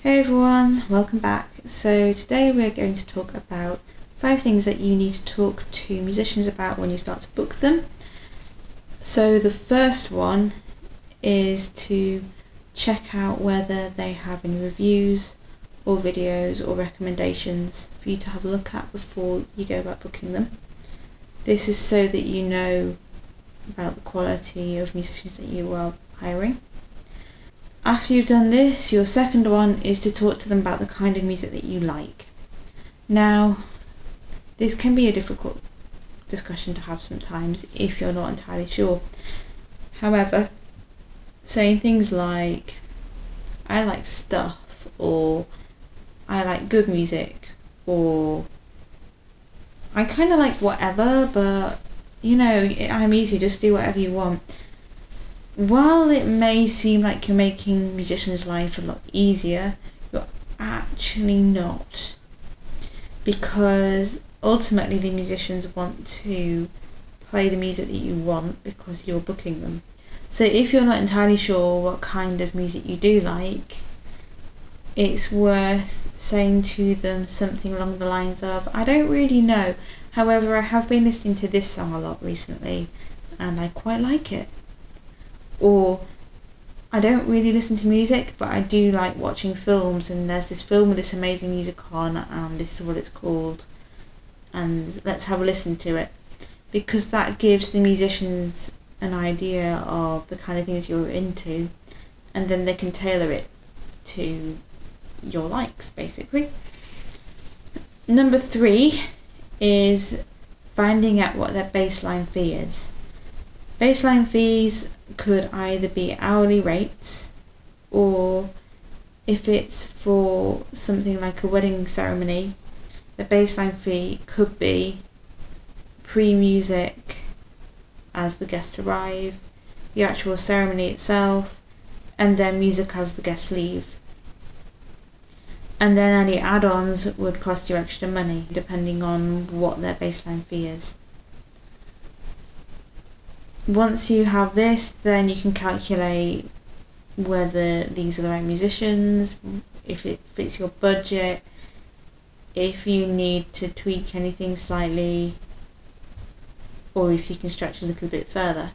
Hey everyone, welcome back. So today we're going to talk about 5 things that you need to talk to musicians about when you start to book them. So the first one is to check out whether they have any reviews or videos or recommendations for you to have a look at before you go about booking them. This is so that you know about the quality of musicians that you are hiring. After you've done this, your second one is to talk to them about the kind of music that you like. Now, this can be a difficult discussion to have sometimes if you're not entirely sure. However, saying things like, I like stuff, or I like good music, or I kind of like whatever, but I'm easy, just do whatever you want. While it may seem like you're making musicians' life a lot easier, you're actually not. Because ultimately the musicians want to play the music that you want because you're booking them. So if you're not entirely sure what kind of music you do like, it's worth saying to them something along the lines of, I don't really know, however I have been listening to this song a lot recently and I quite like it. Or, I don't really listen to music, but I do like watching films, and there's this film with this amazing music on, and this is what it's called, and let's have a listen to it. Because that gives the musicians an idea of the kind of things you're into, and then they can tailor it to your likes, basically. Number 3 is finding out what their baseline fee is. Baseline fees could either be hourly rates, or if it's for something like a wedding ceremony, the baseline fee could be pre-music as the guests arrive, the actual ceremony itself, and then music as the guests leave. And then any add-ons would cost you extra money depending on what their baseline fee is. Once you have this, then you can calculate whether these are the right musicians, if it fits your budget, if you need to tweak anything slightly, or if you can stretch a little bit further.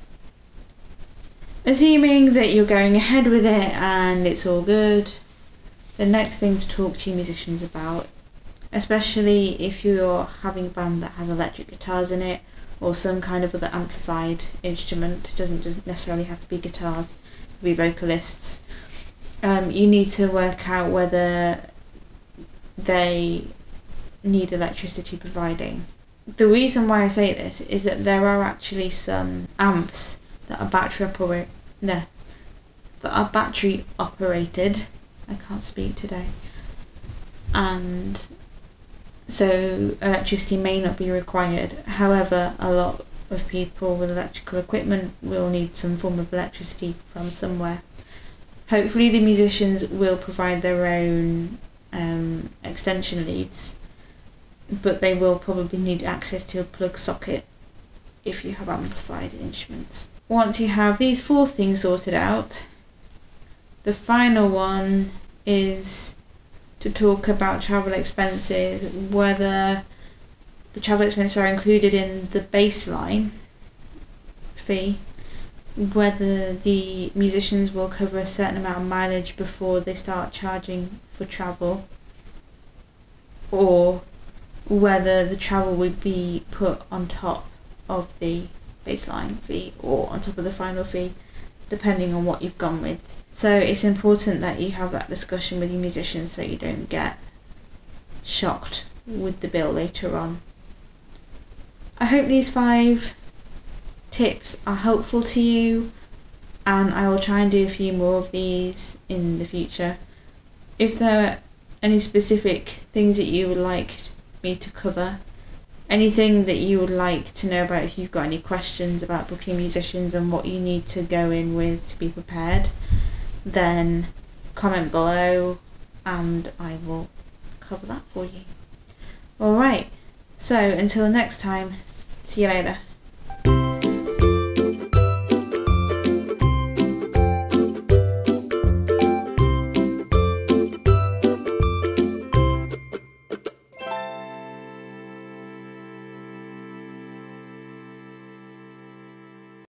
Assuming that you're going ahead with it and it's all good, the next thing to talk to musicians about, especially if you're having a band that has electric guitars in it, or some kind of other amplified instrument, it doesn't necessarily have to be guitars, it could be vocalists. You need to work out whether they need electricity providing. The reason why I say this is that there are actually some amps that are battery operated. I can't speak today. And so electricity may not be required. However, a lot of people with electrical equipment will need some form of electricity from somewhere. Hopefully the musicians will provide their own extension leads, but they will probably need access to a plug socket if you have amplified instruments. Once you have these 4 things sorted out, the final one is to talk about travel expenses, whether the travel expenses are included in the baseline fee, whether the musicians will cover a certain amount of mileage before they start charging for travel, or whether the travel would be put on top of the baseline fee or on top of the final fee, depending on what you've gone with. So it's important that you have that discussion with your musicians so you don't get shocked with the bill later on. I hope these 5 tips are helpful to you, and I will try and do a few more of these in the future. If there are any specific things that you would like me to cover, anything that you would like to know about, if you've got any questions about booking musicians and what you need to go in with to be prepared, then comment below and I will cover that for you. Alright, so until next time, see you later.